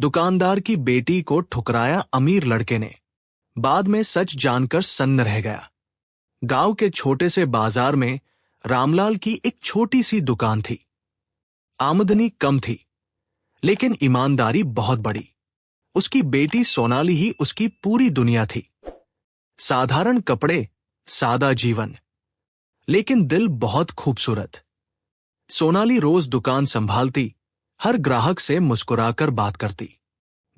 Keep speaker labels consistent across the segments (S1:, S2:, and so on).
S1: दुकानदार की बेटी को ठुकराया अमीर लड़के ने। बाद में सच जानकर सन्न रह गया। गांव के छोटे से बाजार में रामलाल की एक छोटी सी दुकान थी। आमदनी कम थी, लेकिन ईमानदारी बहुत बड़ी। उसकी बेटी सोनाली ही उसकी पूरी दुनिया थी। साधारण कपड़े, सादा जीवन, लेकिन दिल बहुत खूबसूरत। सोनाली रोज दुकान संभालती, हर ग्राहक से मुस्कुराकर बात करती।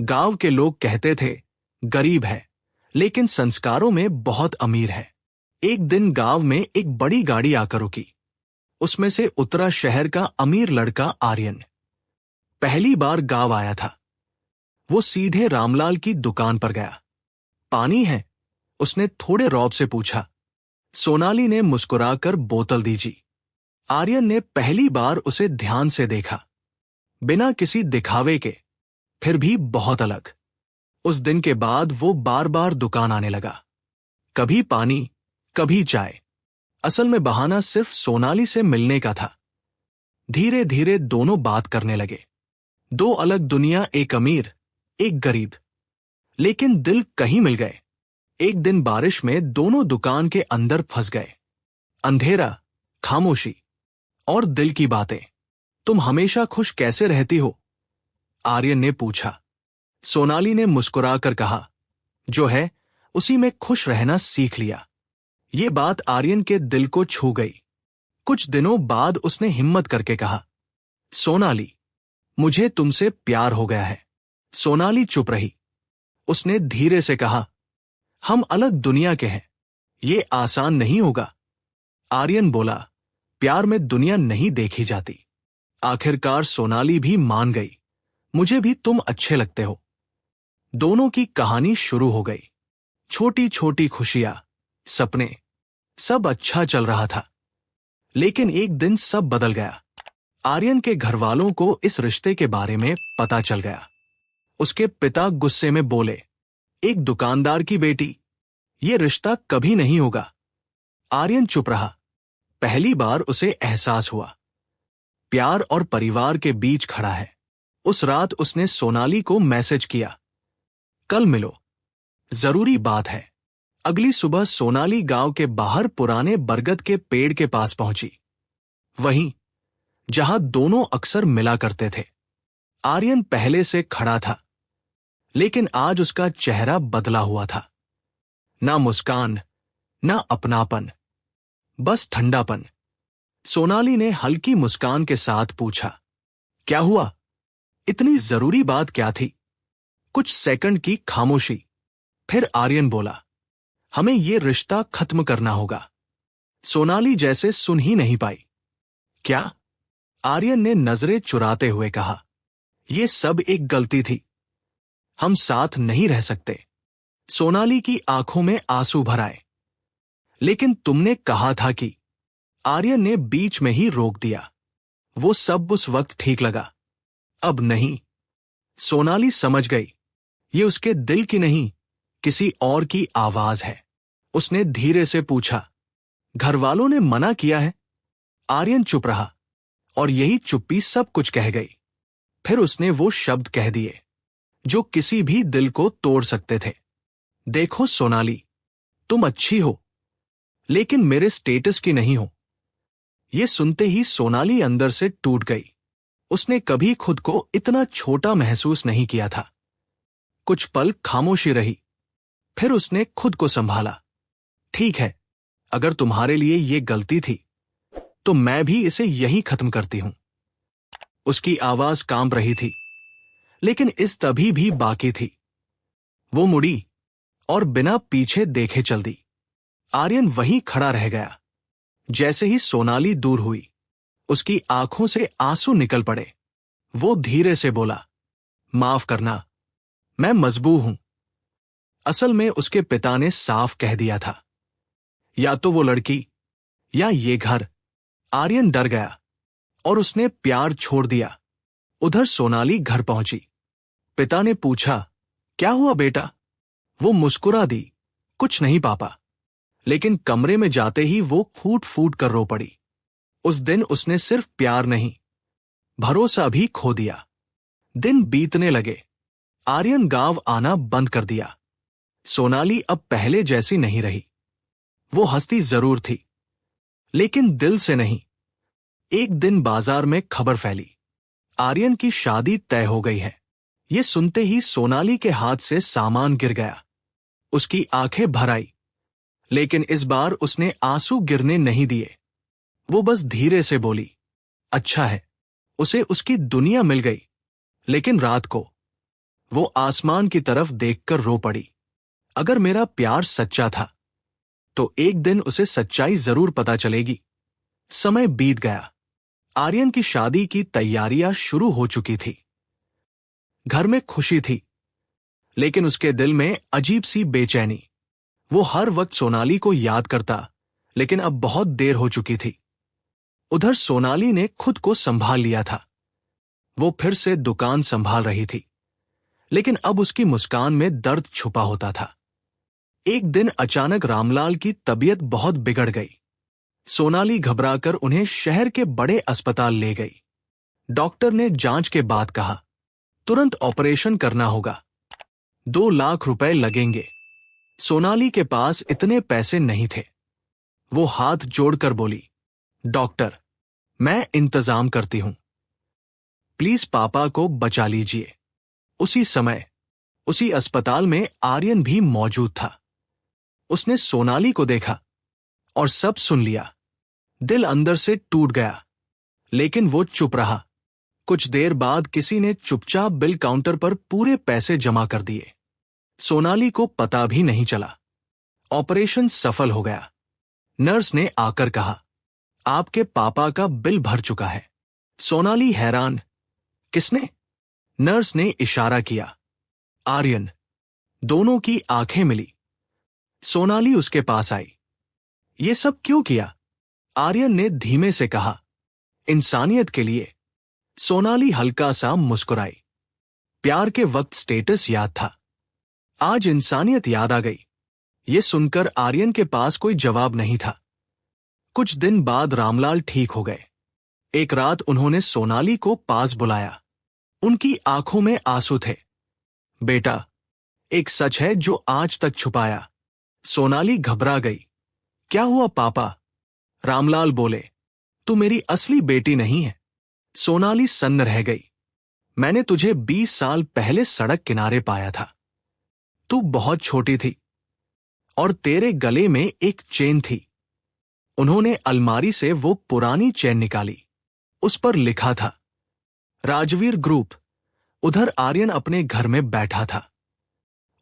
S1: गांव के लोग कहते थे, गरीब है लेकिन संस्कारों में बहुत अमीर है। एक दिन गांव में एक बड़ी गाड़ी आकर रुकी। उसमें से उतरा शहर का अमीर लड़का आर्यन। पहली बार गांव आया था। वो सीधे रामलाल की दुकान पर गया। पानी है? उसने थोड़े रौब से पूछा। सोनाली ने मुस्कुराकर बोतल दीजी। आर्यन ने पहली बार उसे ध्यान से देखा, बिना किसी दिखावे के, फिर भी बहुत अलग। उस दिन के बाद वो बार बार दुकान आने लगा। कभी पानी, कभी चाय। असल में बहाना सिर्फ सोनाली से मिलने का था। धीरे धीरे दोनों बात करने लगे। दो अलग दुनिया, एक अमीर, एक गरीब, लेकिन दिल कहीं मिल गए। एक दिन बारिश में दोनों दुकान के अंदर फंस गए। अंधेरा, खामोशी और दिल की बातें। तुम हमेशा खुश कैसे रहती हो? आर्यन ने पूछा। सोनाली ने मुस्कुराकर कहा, जो है उसी में खुश रहना सीख लिया। ये बात आर्यन के दिल को छू गई। कुछ दिनों बाद उसने हिम्मत करके कहा, सोनाली, मुझे तुमसे प्यार हो गया है। सोनाली चुप रही। उसने धीरे से कहा, हम अलग दुनिया के हैं, ये आसान नहीं होगा। आर्यन बोला, प्यार में दुनिया नहीं देखी जाती। आखिरकार सोनाली भी मान गई, मुझे भी तुम अच्छे लगते हो। दोनों की कहानी शुरू हो गई। छोटी छोटी खुशियां, सपने, सब अच्छा चल रहा था। लेकिन एक दिन सब बदल गया। आर्यन के घरवालों को इस रिश्ते के बारे में पता चल गया। उसके पिता गुस्से में बोले, एक दुकानदार की बेटी, ये रिश्ता कभी नहीं होगा। आर्यन चुप रहा। पहली बार उसे एहसास हुआ, प्यार और परिवार के बीच खड़ा है। उस रात उसने सोनाली को मैसेज किया, कल मिलो, जरूरी बात है। अगली सुबह सोनाली गांव के बाहर पुराने बरगद के पेड़ के पास पहुंची, वहीं जहां दोनों अक्सर मिला करते थे। आर्यन पहले से खड़ा था, लेकिन आज उसका चेहरा बदला हुआ था। ना मुस्कान, ना अपनापन, बस ठंडापन। सोनाली ने हल्की मुस्कान के साथ पूछा, क्या हुआ? इतनी जरूरी बात क्या थी? कुछ सेकंड की खामोशी। फिर आर्यन बोला, हमें ये रिश्ता खत्म करना होगा। सोनाली जैसे सुन ही नहीं पाई। क्या? आर्यन ने नजरें चुराते हुए कहा, यह सब एक गलती थी, हम साथ नहीं रह सकते। सोनाली की आंखों में आंसू भर आए। लेकिन तुमने कहा था कि। आर्यन ने बीच में ही रोक दिया। वो सब उस वक्त ठीक लगा, अब नहीं। सोनाली समझ गई, ये उसके दिल की नहीं, किसी और की आवाज है। उसने धीरे से पूछा, घर वालों ने मना किया है? आर्यन चुप रहा, और यही चुप्पी सब कुछ कह गई। फिर उसने वो शब्द कह दिए जो किसी भी दिल को तोड़ सकते थे। देखो सोनाली, तुम अच्छी हो, लेकिन मेरे स्टेटस की नहीं हो। ये सुनते ही सोनाली अंदर से टूट गई। उसने कभी खुद को इतना छोटा महसूस नहीं किया था। कुछ पल खामोशी रही, फिर उसने खुद को संभाला। ठीक है, अगर तुम्हारे लिए ये गलती थी, तो मैं भी इसे यहीं खत्म करती हूं। उसकी आवाज कांप रही थी, लेकिन इस तभी भी बाकी थी। वो मुड़ी और बिना पीछे देखे चल दी। आर्यन वहीं खड़ा रह गया। जैसे ही सोनाली दूर हुई, उसकी आंखों से आंसू निकल पड़े। वो धीरे से बोला, माफ करना, मैं मजबूर हूं। असल में उसके पिता ने साफ कह दिया था, या तो वो लड़की या ये घर। आर्यन डर गया और उसने प्यार छोड़ दिया। उधर सोनाली घर पहुंची। पिता ने पूछा, क्या हुआ बेटा? वो मुस्कुरा दी, कुछ नहीं पापा। लेकिन कमरे में जाते ही वो फूट फूट कर रो पड़ी। उस दिन उसने सिर्फ प्यार नहीं, भरोसा भी खो दिया। दिन बीतने लगे। आर्यन गांव आना बंद कर दिया। सोनाली अब पहले जैसी नहीं रही। वो हंसती जरूर थी, लेकिन दिल से नहीं। एक दिन बाजार में खबर फैली, आर्यन की शादी तय हो गई है। ये सुनते ही सोनाली के हाथ से सामान गिर गया। उसकी आंखें भर आई, लेकिन इस बार उसने आंसू गिरने नहीं दिए। वो बस धीरे से बोली, अच्छा है। उसे उसकी दुनिया मिल गई। लेकिन रात को वो आसमान की तरफ देखकर रो पड़ी। अगर मेरा प्यार सच्चा था तो एक दिन उसे सच्चाई जरूर पता चलेगी। समय बीत गया। आर्यन की शादी की तैयारियां शुरू हो चुकी थी। घर में खुशी थी, लेकिन उसके दिल में अजीब सी बेचैनी। वो हर वक्त सोनाली को याद करता, लेकिन अब बहुत देर हो चुकी थी। उधर सोनाली ने खुद को संभाल लिया था। वो फिर से दुकान संभाल रही थी, लेकिन अब उसकी मुस्कान में दर्द छुपा होता था। एक दिन अचानक रामलाल की तबीयत बहुत बिगड़ गई। सोनाली घबराकर उन्हें शहर के बड़े अस्पताल ले गई। डॉक्टर ने जांच के बाद कहा, तुरंत ऑपरेशन करना होगा। 2 लाख रुपए लगेंगे। सोनाली के पास इतने पैसे नहीं थे। वो हाथ जोड़कर बोली, डॉक्टर, मैं इंतजाम करती हूं। प्लीज पापा को बचा लीजिए। उसी समय उसी अस्पताल में आर्यन भी मौजूद था। उसने सोनाली को देखा और सब सुन लिया। दिल अंदर से टूट गया, लेकिन वो चुप रहा। कुछ देर बाद किसी ने चुपचाप बिल काउंटर पर पूरे पैसे जमा कर दिए। सोनाली को पता भी नहीं चला। ऑपरेशन सफल हो गया। नर्स ने आकर कहा, आपके पापा का बिल भर चुका है। सोनाली हैरान, किसने? नर्स ने इशारा किया, आर्यन। दोनों की आंखें मिली। सोनाली उसके पास आई। ये सब क्यों किया? आर्यन ने धीमे से कहा, इंसानियत के लिए। सोनाली हल्का सा मुस्कुराई। प्यार के वक्त स्टेटस याद था, आज इंसानियत याद आ गई। ये सुनकर आर्यन के पास कोई जवाब नहीं था। कुछ दिन बाद रामलाल ठीक हो गए। एक रात उन्होंने सोनाली को पास बुलाया। उनकी आंखों में आंसू थे। बेटा, एक सच है जो आज तक छुपाया। सोनाली घबरा गई। क्या हुआ पापा? रामलाल बोले, तू मेरी असली बेटी नहीं है। सोनाली सन्न रह गई। मैंने तुझे 20 साल पहले सड़क किनारे पाया था। तू बहुत छोटी थी और तेरे गले में एक चेन थी। उन्होंने अलमारी से वो पुरानी चेन निकाली। उस पर लिखा था, राजवीर ग्रुप। उधर आर्यन अपने घर में बैठा था।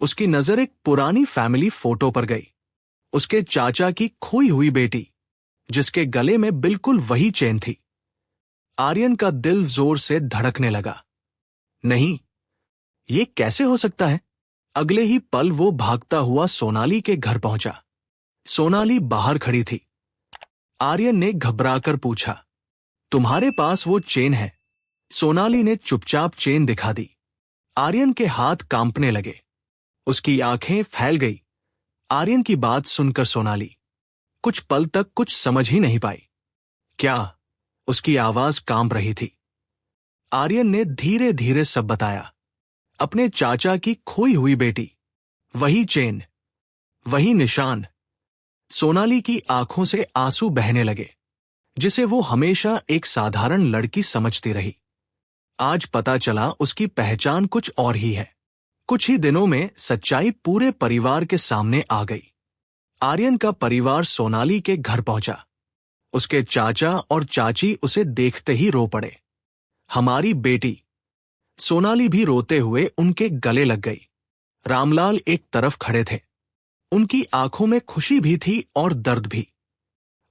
S1: उसकी नजर एक पुरानी फैमिली फोटो पर गई। उसके चाचा की खोई हुई बेटी, जिसके गले में बिल्कुल वही चेन थी। आर्यन का दिल जोर से धड़कने लगा। नहीं, ये कैसे हो सकता है? अगले ही पल वो भागता हुआ सोनाली के घर पहुंचा। सोनाली बाहर खड़ी थी। आर्यन ने घबराकर पूछा, तुम्हारे पास वो चेन है? सोनाली ने चुपचाप चेन दिखा दी। आर्यन के हाथ कांपने लगे। उसकी आंखें फैल गई। आर्यन की बात सुनकर सोनाली कुछ पल तक कुछ समझ ही नहीं पाई। क्या? उसकी आवाज कांप रही थी। आर्यन ने धीरे धीरे सब बताया। अपने चाचा की खोई हुई बेटी, वही चेन, वही निशान। सोनाली की आंखों से आंसू बहने लगे, जिसे वो हमेशा एक साधारण लड़की समझती रही। आज पता चला उसकी पहचान कुछ और ही है। कुछ ही दिनों में सच्चाई पूरे परिवार के सामने आ गई। आर्यन का परिवार सोनाली के घर पहुंचा। उसके चाचा और चाची उसे देखते ही रो पड़े। हमारी बेटी। सोनाली भी रोते हुए उनके गले लग गई। रामलाल एक तरफ खड़े थे। उनकी आंखों में खुशी भी थी और दर्द भी।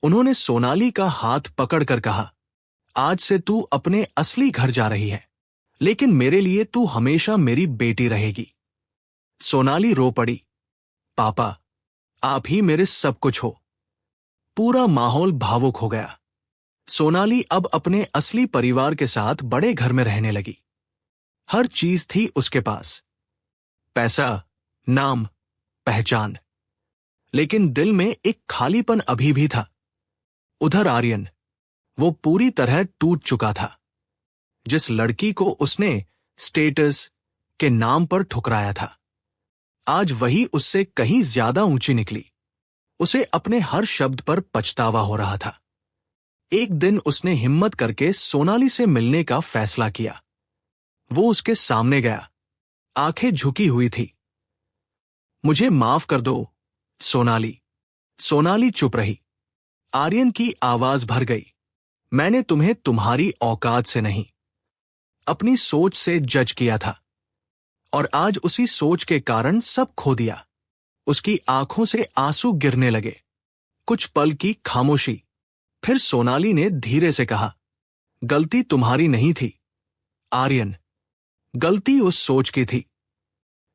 S1: उन्होंने सोनाली का हाथ पकड़कर कहा, आज से तू अपने असली घर जा रही है, लेकिन मेरे लिए तू हमेशा मेरी बेटी रहेगी। सोनाली रो पड़ी, पापा, आप ही मेरे सब कुछ हो। पूरा माहौल भावुक हो गया। सोनाली अब अपने असली परिवार के साथ बड़े घर में रहने लगी। हर चीज थी उसके पास, पैसा, नाम, पहचान, लेकिन दिल में एक खालीपन अभी भी था। उधर आर्यन, वो पूरी तरह टूट चुका था। जिस लड़की को उसने स्टेटस, के नाम पर ठुकराया था, आज वही उससे कहीं ज्यादा ऊंची निकली। उसे अपने हर शब्द पर पछतावा हो रहा था। एक दिन उसने हिम्मत करके सोनाली से मिलने का फैसला किया। वो उसके सामने गया, आंखें झुकी हुई थी। मुझे माफ कर दो, सोनाली। सोनाली चुप रही। आर्यन की आवाज भर गई। मैंने तुम्हें तुम्हारी औकात से नहीं, अपनी सोच से जज किया था, और आज उसी सोच के कारण सब खो दिया। उसकी आंखों से आंसू गिरने लगे। कुछ पल की खामोशी, फिर सोनाली ने धीरे से कहा, गलती तुम्हारी नहीं थी, आर्यन। गलती उस सोच की थी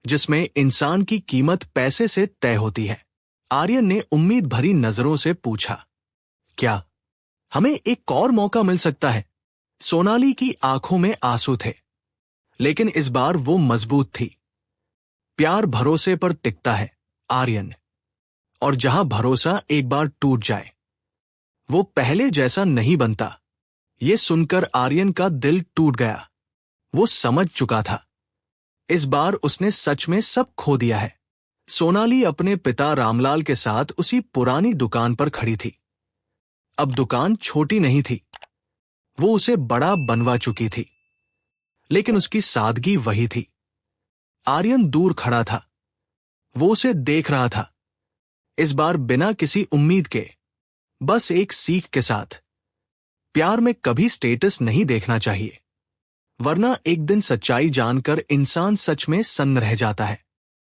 S1: जिसमें इंसान की कीमत पैसे से तय होती है। आर्यन ने उम्मीद भरी नजरों से पूछा, क्या हमें एक और मौका मिल सकता है? सोनाली की आंखों में आंसू थे, लेकिन इस बार वो मजबूत थी। प्यार भरोसे पर टिकता है, आर्यन, और जहां भरोसा एक बार टूट जाए, वो पहले जैसा नहीं बनता। ये सुनकर आर्यन का दिल टूट गया। वो समझ चुका था, इस बार उसने सच में सब खो दिया है। सोनाली अपने पिता रामलाल के साथ उसी पुरानी दुकान पर खड़ी थी। अब दुकान छोटी नहीं थी, वो उसे बड़ा बनवा चुकी थी, लेकिन उसकी सादगी वही थी। आर्यन दूर खड़ा था, वो उसे देख रहा था, इस बार बिना किसी उम्मीद के, बस एक सीख के साथ। प्यार में कभी स्टेटस नहीं देखना चाहिए, वरना एक दिन सच्चाई जानकर इंसान सच में सन्न रह जाता है।